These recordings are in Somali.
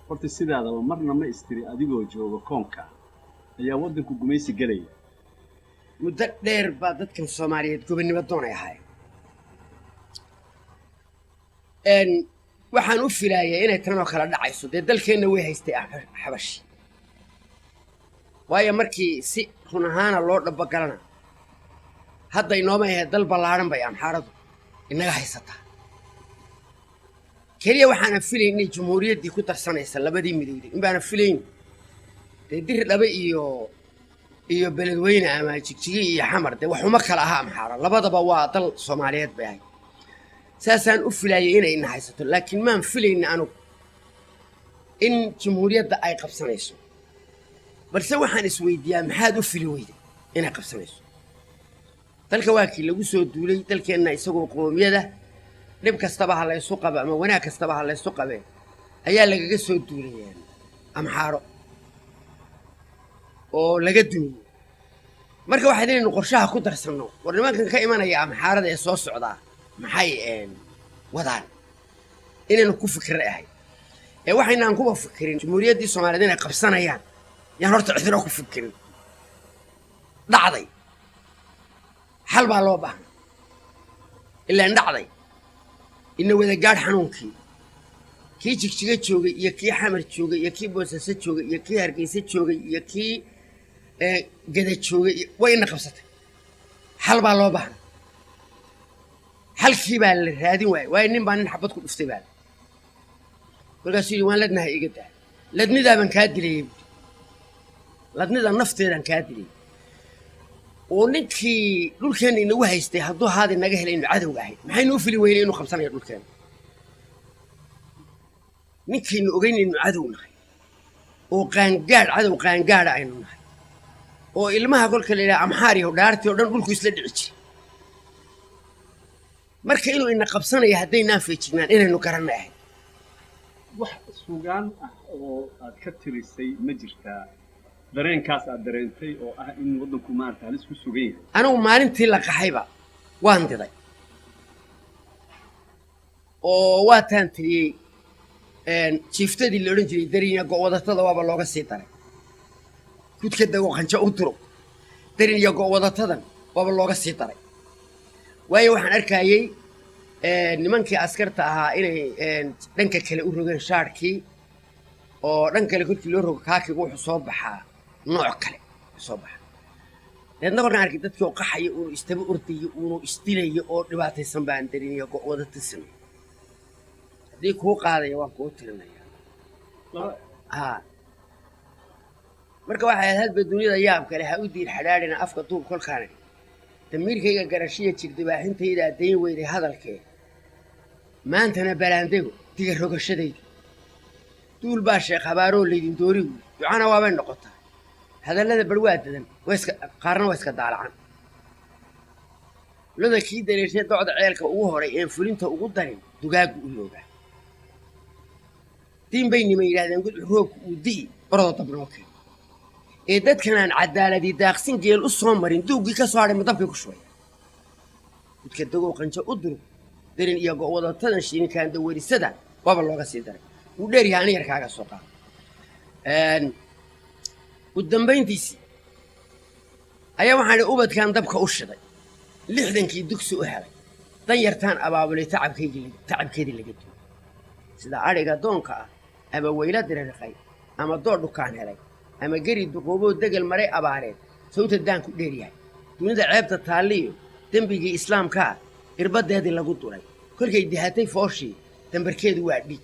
horta sidaadaba marna ma istiri adigoo jooga koonka ayaa waddanku gumaysi galaya muddo dheer baa dadkan Soomaaliyeed gobonimo doonay ahay waxaan u filaayay inay tan oo kala dhacayso dee dalkeenna way haystay xabashi waayo markii si run ahaana loo dhabagalana hadda inooma ahayd dal ballaaran bay amxaaradu inaga haysataa keliya waxaana filayn inay jumhuuriyaddii ku darsanaysa labadii midowday in baana filayn dee dir dhaba iyo beledweyne ama jigjigi iyo xamar dee waxuma kala aha amxaara labadaba waa dal Soomaaliyeed bay ahay saasaan u filaayay inay ina haysato laakiin maan filayn anugu in jumhuuriyadda ay qabsanayso balse waxaan isweydiiyaa maxaad u fili weyday inay qabsanayso dalka waa kii lagu soo duulay dalkeenna isagoo qoomiyada dhib kastaba ha la isu qabo ama wanaag kastaba ha la isu qabee ayaa lagaga soo duulayeen amxaaro oo laga dumiyey marka waxaad inaynu qorshaha ku darsanno war nimankan ka imanaya amxaarada ee soo socdaa maxay wadaan inaynu ku fikir ahay waxaynaan kuba fikirin jumhuuriyaddii Soomaaliyeed inay qabsanayaan yaan horta cidina ku fikirin dhacday xal baa loo baahnaa ilaa dhacday inna wada gaadh xanuunkii kii jigjiga joogay iyo kii xamar joogay iyo kii boosaaso joogay iyo kii hargeysa joogay iyo kii gada joogay way ina qabsatay xal baa loo baahnaa halkii baa la raadin waayay waayo nin baa nin xabad ku dhuftay baa markaasuu yidhi waan ladnahay iga daa ladnidaabaan kaa dilayay ladnida nafteedaan kaa dilayay oo ninkii dhulkeenna inagu haystay hadduu haadi naga helay inu cadowga ahayd maxaynu u fili weynay inuu qabsanayo dhulkeenna ninkaynu ogeyn inu cadow nahay oo qaangaadh cadow qaangaadha aynu nahay oo ilmaha kolka la yidhaha amxaariyo dhaartii oo dhan dhulku isla dhici jiray marka inuu ina qabsanayo haddaynaan feejignaan inaynu garanay ahayd wax sugaan ah oo aad ka tirisay ma jirtaa dareenkaas aad dareentay oo ah in waddanku maarta halis ku sugan yahay anigu maalintii la qaxayba waan diday oo waataan tiriyey jiiftadii la odhan jiray darinya go'wadatada waaba looga sii daray kudka dago qanjo u duro darinya go'wadatadan waaba looga sii daray waayo waxaan arkayay nimankii askarta ahaa inay dhanka kale u rogeen shaarkii oo dhan kale kolkii loo rogo kaakigu wuxuu soo baxaa nooc kale soo baxa deedna markaan arkay dadkii oo qaxaya uu istaba ordayo uu isdilayo oo dhibaataysan baan dariniyo wadata samay haddii kuu qaadaya waan kuu tirinaya marka waxay ahayd hadba duniyada yaab kale ha u diir xadhaadhina afka duub kolkaana damiirkayga garashiya jirdibaaxintayda addayn weyday hadalkee maantana balaandego diga rogashadayda duul baa sheekh habaaroo laydin doorigu ducana waabay noqotaa hadallada barwaa dadan qaarna waa iska daalacan loda kii dareershay docda ceelka ugu horay een fulinta ugu darin dugaagu u yoogaa diin bay niman yidhahdeen gudcu roobku uu di'i orodoo dabnoo keen ee dadkanaan cadaaladii daaqsin geel u soo marin duuggii ka soo hadhay madabkay ku shubaya gudka dagow qanjo u durug darin iyo go'wadatadan shirinkaan dawarisada waaba looga sii daray wuu dheer yahay ani yarkaaga soo qaado u dambayntiisii ayaa waxaan idhi ubadkan dabka u shiday 60kii dugsi u helay dan yartaan abaabulay tacabkeedii laga duway sida adhiga doonka ah ama weyla dirariqay ama door dhukaan helay ama geri duqooboo degal maray abaareed sawta daanku dheer yahay dunida ceebta taalliyo dembigii islaamkaa irbadeedii lagu duray kolkay dihatay fooshii dambarkeedu waa dhiig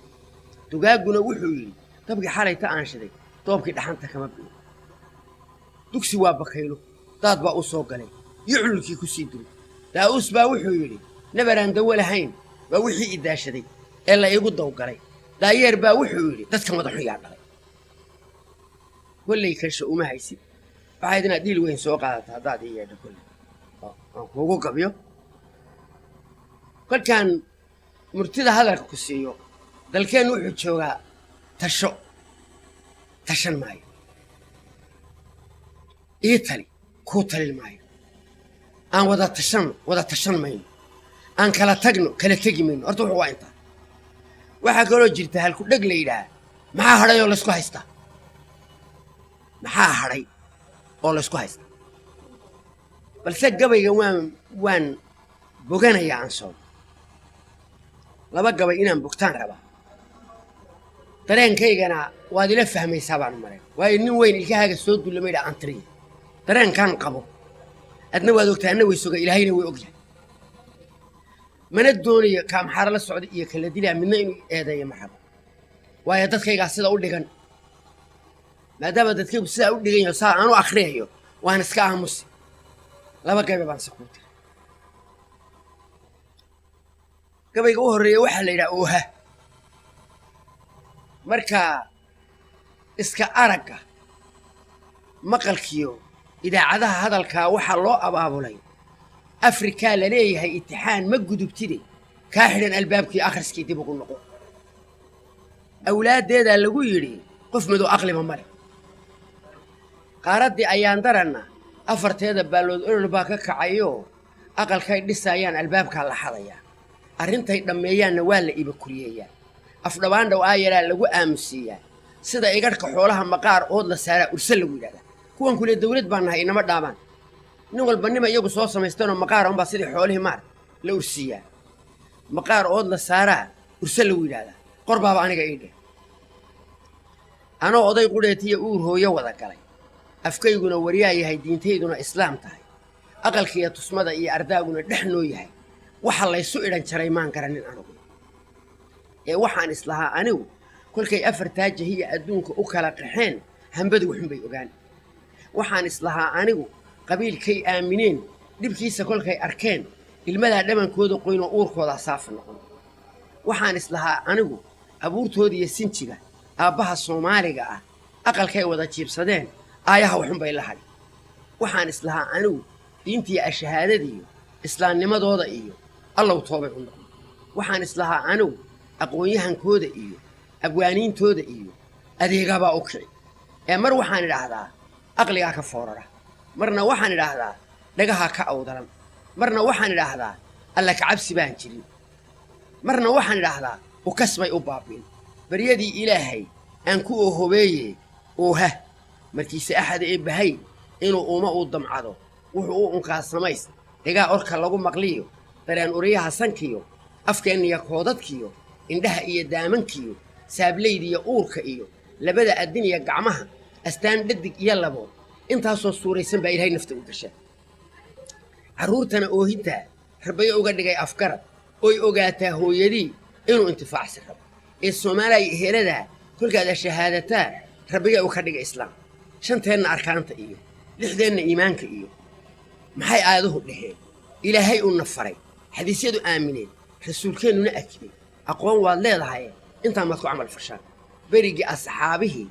dugaagguna wuxuu yidhi dabkii xalayta aan shiday doobkii dhaxanta kama biyo dugsi waa bakaylo daad baa u soo galay iyo cululkii ku sii duray daa'uus baa wuxuu yidhi nabaraan dawo lahayn waa wixii i daashaday ee la iigu dawgalay daayeer baa wuxuu yidhi dadka madaxun yaa dhalay kollay kasha uma haysid waxayd inaad dhiil weyn soo qaadata haddaad ii yeedho kolley aan kuugu gabyo kolkaan murtida hadalka ku siiyo dalkeennu wuxuu joogaa tashan maayo ii tali kuu talin maayo aan wada tashan mayno aan kala tagno kala tegi mayno horta wuxuu waa intaa waxaa kaloo jirta halku dheg la yidhaah maxaa hadhay oo laysku haystaa maxaa hadhay oo laysku haystaa balse gabayga waan boganayaa aan soo laba gabay inaan bogtaan rabaa dareenkaygana waad ila fahmaysaa baan maray waayo nin weyn ilkahaaga soo dullamayda aan tiriyo dareenkan qabo adna waad ogtaa anna way soga ilaahayna way ogyahay mana doonayo kaamxaara la socda iyo kala dilaa midna inuu eedeeyo maxabo waayo dadkaygaa sida u dhigan maadaama dadkaygu sidaa u dhigan yaho saa aan u akhriyayo waan iska aamusi laba gabay baan se kuu tiri gabayga u horreeya waxaa la yidhaha ooha marka iska aragga maqalkiyo idaacadaha hadalkaa waxaa loo abaabulay afrikaa la leeyahay itixaan ma gudubtide kaa xidhan albaabkii akhriskii dib ugu noqo awlaaddeedaa lagu yidhi qof madow aqliba ma leh qaaraddii ayaan daranna afarteeda baallood olol baa ka kacayoo aqalkay dhisaayaan albaabkaa la xadayaa arrintay dhammeeyaanna waa la ibakuriyeeyaa afdhabaandhaw aayaraa lagu aamusiiyaa sida igadhka xoolaha maqaar ood la saaraa urse lagu yidhahdaa kuwan kule dawlad baan nahay inama dhaamaan nin walba nima iyagu soo samaystanoo maqaar unbaa sidii xoolihii maar la ursiiyaa maqaar ood la saaraa urse lagu yidhahdaa qor baaba aniga ii dheh anoo oday qudheetiya uur hooyo wada galay afkayguna waryaa yahay diintayduna islaam tahay aqalkiiyo tusmada iyo ardaaguna dhex noo yahay waxa laysu idhan jaray maan garanin anugu ee waxaan islahaa anigu kolkay afartaa jahiya adduunka u kala qaxeen hambadu waxunbay ogaan waxaan islahaa anigu qabiilkay aamineen dhibkiisa kolkay arkeen ilmadaa dhamankooda qoynoo uurkoodaa saafa noqon waxaan islahaa anigu abuurtoodiiyo sinjiga aabbaha soomaaliga ah aqalkay wada jiibsadeen aayaha waxunbay la hadhi waxaan islahaa anigu diintiiyo ashahaadadiiyo islaamnimadooda iyo allow toobay u noqon waxaan islahaa anigu aqoon-yahankooda iyo abwaaniintooda iyo adeegabaa u kici ee mar waxaan idhaahdaa aqligaa ka foorara marna waxaan idhaahdaa dhagahaa ka awdalan marna waxaan idhaahdaa alla kacabsi baan jirin marna waxaan idhaahdaa ukasbay u baabiin baryadii ilaahay aan ku oohobeeye ooha markiise axada ee bahay inuu uma uu damcado wuxuu u unkaa samays dhigaa orka lagu maqliyo dareen uriyaha sankiyo afkeenniyo koodadkiyo indhaha iyo daamankiyo saablaydiyo uurka iyo labada addin iyo gacmaha astaan dhadig iyo labood intaasoo suuraysan baa ilaahay nafta u gasha carruurtana oohintaa rabbayo uga dhigay afgarad oy ogaataa hooyadii inuu intifaacsi rabo ee soomaaliya eheladaa kolkaada shahaadataa rabbiga u ka dhiga islaam shanteenna arkaanta iyo lixdeenna iimaanka iyo maxay aayaduhu dhaheen ilaahay uuna faray xadiisyadu aamineen rasuulkeennuna akibay aqoon waad leedahay intaa maad ku camal fashaan berigii asxaabihii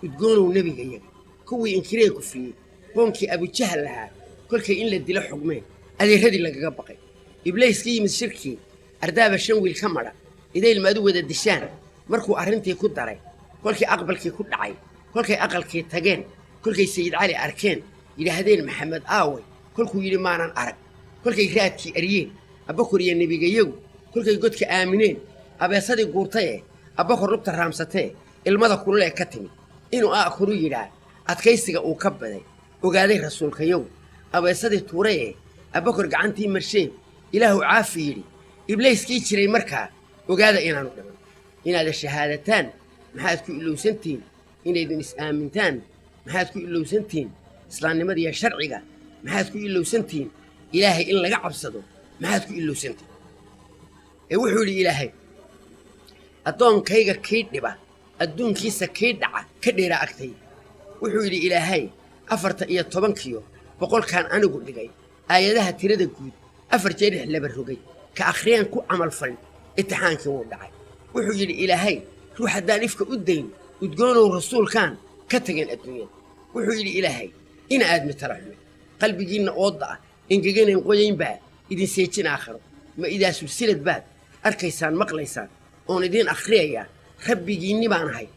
udgoonow nebigayaga kuwii inkiree kufriyey qoonkii abujahal lahaa kolkay in la dilo xugmeen adeeradii lagaga baqay ibliiska yimid shirkii ardaaba 5 wiil ka madha idaylmaadu wada dishaan markuu arrintii ku daray kolkii aqbalkii ku dhacay kolkay aqalkii tageen kolkay sayid cali arkeen yidhaahdeen maxamed aaway kolkuu yidhi maanan arag kolkay raadkii aryeen abakor iyo nebigayagu kolkay godka aamineen abeesadii guurtaye abakor lugta raamsatee ilmada kululee ka timid inuu aakuru yidhaa adkaysiga uu ka baday ogaaday rasuulkayagu abeesadii tuuraye abakor gacantii marsheen ilaahu caafi yidhi ibliiskii jiray markaa ogaada inaanu dhiman inaada shahaadataan maxaad ku ilowsantihiin inaydin is-aamintaan maxaad ku ilowsantihiin islaamnimadiiyo sharciga maxaad ku ilowsantihiin ilaahay in laga cabsado maxaad ku ilowsantihiin ee wuxuu yidhi ilaahay addoonkayga kii dhiba adduunkiisa kii dhaca ka dheeraa agtay wuxuu yidhi ilaahay 14 boqolkaan anigu dhigay aayadaha tirada guud 4 jeer laba rogay ka akhriyaan ku camal falin imtixaankii wuu dhacay wuxuu yidhi ilaahay ruux haddaan ifka u dayn udgoonow rasuulkaan ka tageen adduunyada wuxuu yidhi ilaahay in aadmi tala xume qalbigiinna ooda ah ingeganayn qoyaynbaa idin seejin aakhiro ma idaa sulsilad baad arkaysaan maqlaysaan oon idiin akhriyayaa rabbigiinni baan ahay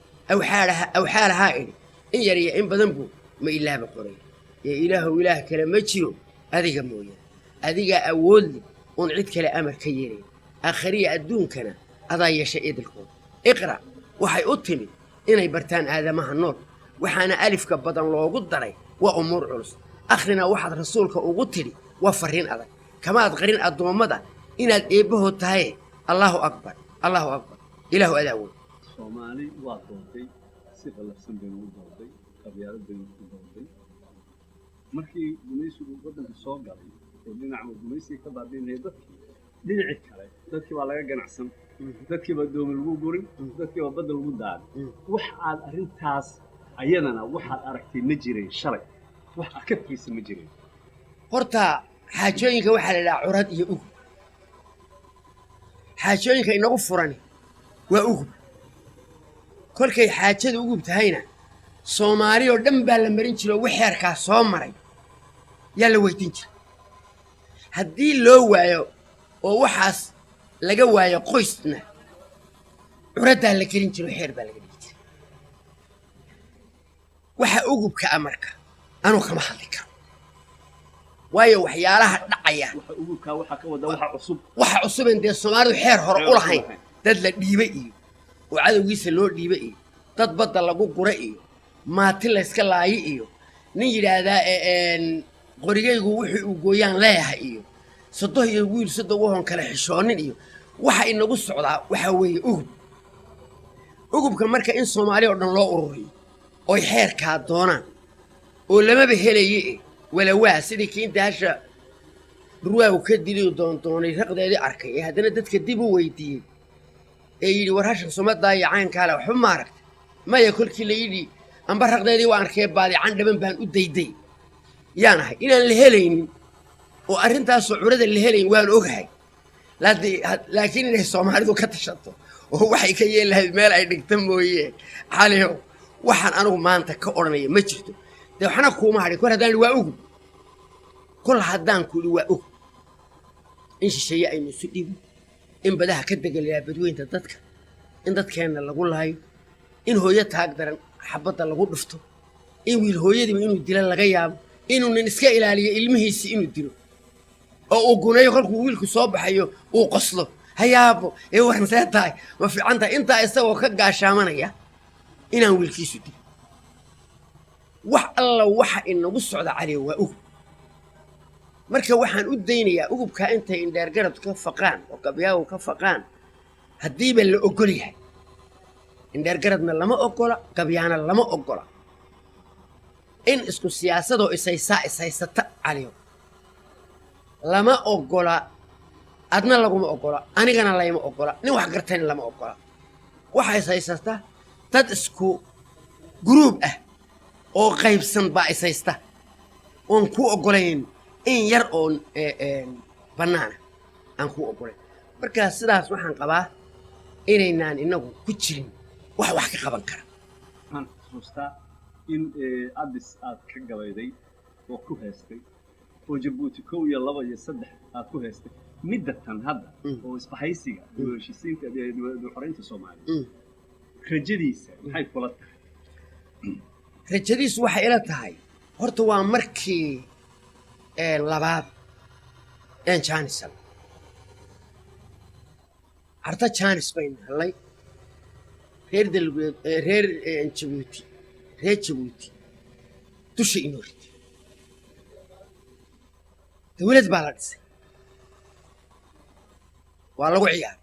awxaalahaa idhi in yar iyo in badan buu ma ilaaba qoray ee ilaahow ilaah kale ma jiro adiga mooyaan adigaa awoodli oon cid kale amar ka yeelayn aakhiriya adduunkana adaa yeeshay idilkood iqra' waxay u timid inay bartaan aadamaha nool waxaana alifka badan loogu daray waa umuur culus akhrina waxaad rasuulka ugu tidhi waa farriin adag kamaad qarin addoommada inaad eebbahood tahay allahu akbar ilaahu adaawood soomaali waa doontay si qalafsan baynu u doontay qabyaalad baynu ku doontay markii gumaysigu waddanka soo galay oo dhinaca gumaysiga ka baadinaya dadkii dhinaci kale dadkii baa laga ganacsan dadkii baa doomi lagu gurin dadkii baa badda lagu daaday wax aad arrintaas ayadana waxaad aragtay ma jireen shalay wax aad ka fiirsa ma jireen horta xaajooyinka waxaa la yidhaha curad iyo ugub xaajooyinka inagu furani waa ugub kolkay xaajada ugub tahayna soomaali oo dhan baa la marin jiro wax heerkaa soo maray yaa la weydiin jira haddii loo waayo oo waxaas laga waayo qoysna curaddaa la gelin jiro xeer baa laga dhigi jira waxa ugubka ah marka anuu kama hadli karo waayo waxyaalaha dhacaya waxa ugubkaa waxaa ka wada waxa cusubeen dee soomaalidu xeer hore u lahayn dad la dhiibe iyo oo cadowgiisa loo dhiibe iyo dad badda lagu gura iyo maati layska laayo iyo nin yidhaahdaa qorigaygu wixii uu gooyaan leeyahay iyo sodoh iyo wiil sodoh wahoon kale xishoonin iyo waxa inagu socdaa waxaa weeye ugubka marka in soomaali oo dhan loo ururiyo oy xeerkaa doonaan oo lamaba helaye walawaa sidii kiinta hasha ruwaagu ka dili doondoonay raqdeedii arkay ee haddana dadka dib u weydiiyey ee yidhi war hashan sumadaa iyo caynkaale waxba ma aragtay maya kolkii la yidhi amba raqdeedii waa arkee baadican dhaban baan u dayday yaan ahay inaan la helaynin oo arrintaasoo curada la helayn waan ogahay laakiin inay soomaalidu ka tashato oo waxay ka yeel lahayd meel ay dhigta mooye xaliyo waxaan anigu maanta ka odhanaya ma jirto dee waxna kuuma hadhin kol haddaan waa ugub kol haddaan ku idhi waa ugub in shisheeye aynu isu dhibo in badaha ka degalayaa badweynta dadka in dadkeenna lagu laayo in hooyo taag daran xabadda lagu dhufto in wiil hooyadiiba inuu dila laga yaabo inuu nin iska ilaaliyo ilmihiisii inuu dilo oo uu guneeyo kolkuu wiilku soo baxayo uu qoslo hayaabo ee waran see tahay ma fiican tahay intaa isagoo ka gaashaamanaya inaan wiilkiisu dilo wax alla waxa inagu socda caliyo waa ugub marka waxaan u daynayaa ugubkaa intay indheergarad ka faqaan oo gabyaagu ka faqaan haddiiba la ogol yahay indheergaradna lama ogola gabyaana lama ogola in isku siyaasadoo ishaysata caliyo lama ogola adna laguma ogola anigana layma ogola nin wax gartayna lama ogola waxa ishaysata dad isku guruub ah oo qaybsan baa ishaysta oon ku ogolayn in yar oon bannaana aan ku ogolayn markaa sidaas waxaan qabaa inaynaan inagu ku jirin wax ka qaban kara waxaan xusuustaa in addis aad ka gabayday oo ku heestay oo jabuuti 1 iyo 2 iyo 3 aad ku heestay midda tan hadda oo isbahaysiga heshiisiinta xoreynta Soomaaliya rajadiisa maxay kula tahay rajadiisu waxay ila tahay horta waa markii labaad jaanisal harta jaanis baynu helay reer jabuuti dusha inoo rid dawlad baa la dhisay waa lagu ciyaaray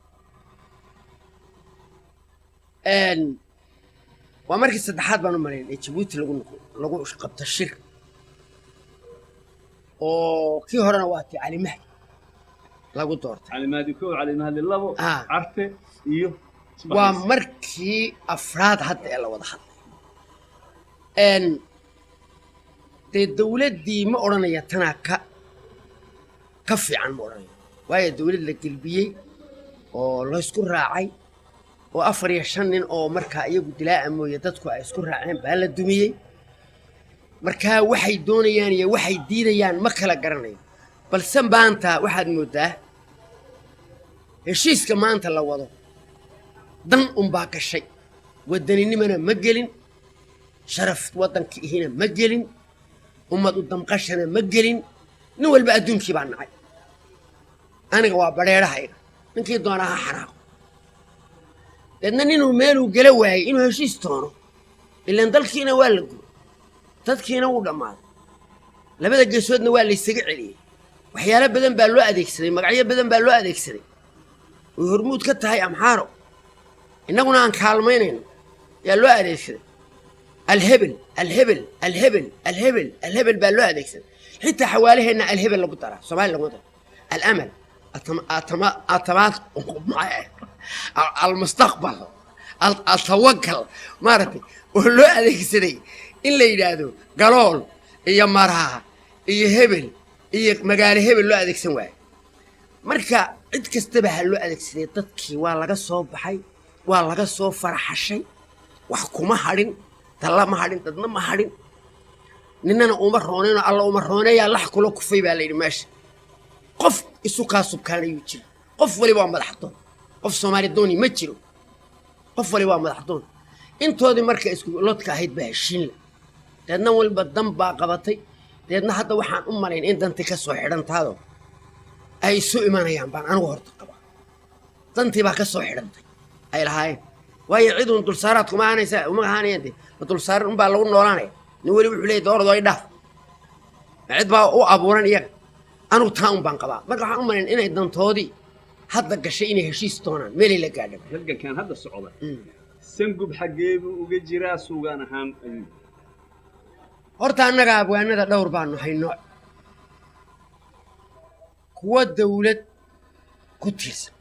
waa markii saddexaad baan u malayn ee jabuuti lagu qabto shir oo kii horena waa tii cali mahdi lagu doortay cali mahdi 1 cali mahdi 2 carte iyo waa markii afraad hadda ee la wada hadlay dee dawladdii ma odhanaya tanaa ka fiican ma odhanaya waayo dawlad la gelbiyey oo laysku raacay oo 4 iyo 5 nin oo markaa iyagu dilaa'a mooye dadku ay isku raaceen baa la dumiyey markaa waxay doonayaan iyo waxay diidayaan ma kala garanayo balse maanta waxaad moodaa heshiiska maanta la wado dan unbaa gashay waddaninimana ma gelin sharaf waddanka ihina ma gelin ummad u damqashana ma gelin nin walba adduunkii baa nacay aniga waa badheerahayga ninkii doonaa ha xanaaqo لأن إنه ماله جلواي إنه هشيستونه إلا إن ضلكينا والجو تذكينا ولا ما لبدا جسودنا واللي يستقع عليه وحيالا بدن بالو أديكسري مقعية بدن بالو أديكسري ويهرمود كتهاي أمحارو إنه عن كالمينين يالو أديكسري الهبل الهبل الهبل الهبل الهبل بالو أديكسري حتى حواليه إن الهبل اللي قطره صباح اللي قطره الأمل المستقبل التوكل مارتي ولو أديكسري إلا يدادو قالول إيا مرها إيا هبل إيا مقالي هبل لو أديكسن واي مركا عد كستبه لو أديكسري تدكي والاغا صوب بحي والاغا صوب فرح الشي وحكو مهارين تلا مهارين تدنا مهارين نننا أمرونين الله أمرونين يا الله حكو لو كفي بالي ماشي قف السوكا سبكان يوتشي قف ولي بام مدحطون قف سومالي دوني ما جيرو قف ولي بام مدحطون انتو هذه مركا اسكو لودكا هيد بهشين deedna walba dan baa qabatay deedna hadda waxaan u malayn in danti ka soo xidhantaado ay soo imanayaan baan anigu horta qaba danti baa ka soo xidhantay ay lahaayeen waayo ciidun dul saaraadku ma aanaysa uma ahaanayeen dul saar un baa lagu noolaanay nin wali wuxuu leeyahay doorado ay dhaaf cid baa u abuuran iyaga anigu taan baan qabaa marka waxaan u malayn inay dantoodii hadda gashay inay heshiis doonaan meel la gaadho halka kan hadda socda sangub xageebu uga jiraa suugaan ahaan horta annaga abwaanada dhowr baanu hayno kuwa dawlad ku tirsan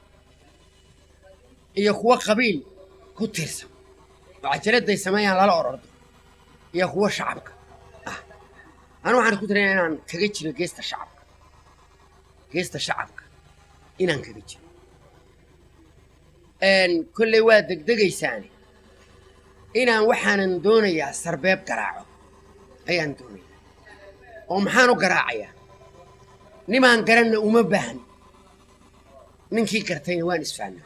iyo kuwa qabiil ku tirsan cajalada ay sameeyaan lala orordo iyo kuwa shacabka anu waxaan ku tirinayaa inaan kaga jiro geesta shacabka inaan kaga jiro kulley waa degdegaysaani inaan waxaanan doonayaa sarbeeb garaaco ayaan doonaya oo maxaan u garaacayaa nimaan garanna uma baahni ninkii gartayna waan isfahnay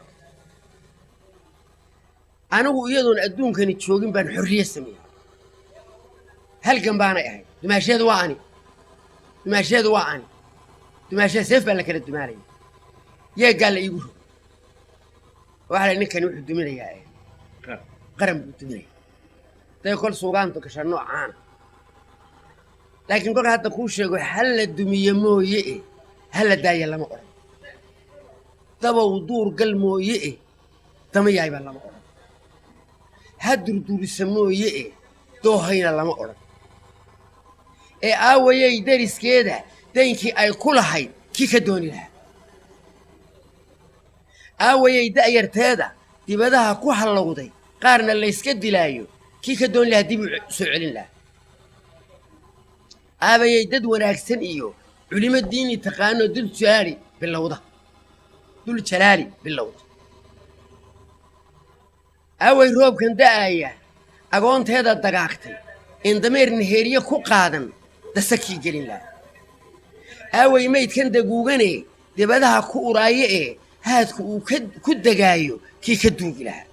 anigu iyadoon adduunkani joogin baan xorriye sameeyey halgan baanay ahayd dumaasheedu waa ani dumaashada seef baa la kala dumaanaya yeeggaa la iigu rog waxaa la ninkani wuxuu duminayaa qaran buu duminaya day kol suugaantu gasha noocaana laakiin kolka hadda kuu sheego hal la dumiye mooye hal la daaya lama odhan dabow duur gal mooye dama yaayba lama odhan ha durdurisa mooye doohayna lama odhan ee aawayay dariskeeda daynkii ay ku lahayd kii ka dooni lahaa aawayay da'yarteeda dibadaha ku hallowday qaarna layska dilaayo kii ka dooni lahaa dib u soo celin lahaa aabayay dad wanaagsan iyo culimo diini taqaano dul jalaali bilowda aaway roobkan da'aya agoonteeda dagaagtay in dameer naheeriye ku qaadan dasakii gelin lahaa aaway maydkan daguugane dibadaha ku uraaye haadku uu ku degaayo kii ka duugi lahaa